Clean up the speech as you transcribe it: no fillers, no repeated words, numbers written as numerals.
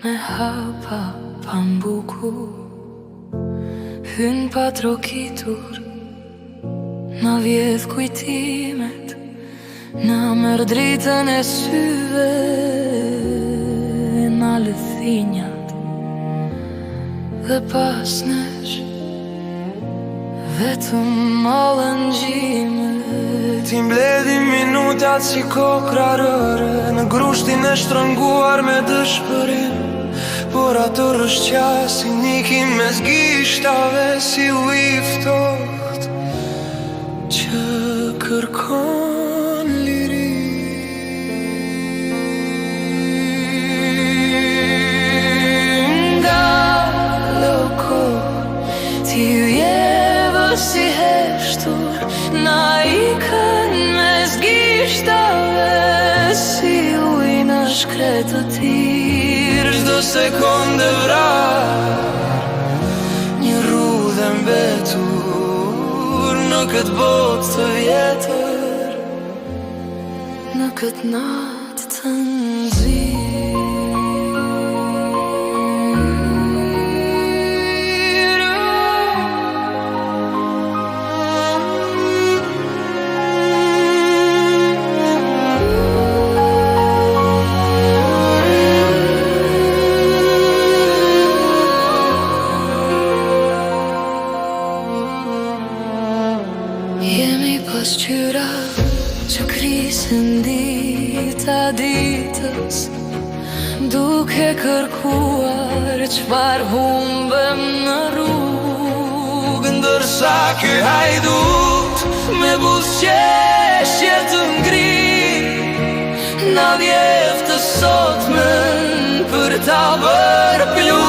me hapa pa mbuku, hyn pa trokitur, na vjedh kujtimet, na merr dritën e syve, na lëthinjat dhe pas nesh vetëm mallën gjime. Ti mbledhi minutat si kokrarëre në grushtin e shtrënguar me dëshpërim, por ato rëshqasin nikin mes gishtave si ujë i ftohtë që kërkon liri. Nga loko ti jeve si heshtur, na ikën mes gishtave si ujë në shkret të tirë. Çdo sekondë vrar një rrudhë e mbetur në këtë botë të vjetër, në këtë natë të nxirë. Jemi pas qyra që krisin dita ditës, duke kërkuar çfarë humbem në rrugë, ndërsa ky hajdut me buzëqeshje të ngri na vjedh të sotmen për ta bërë plu.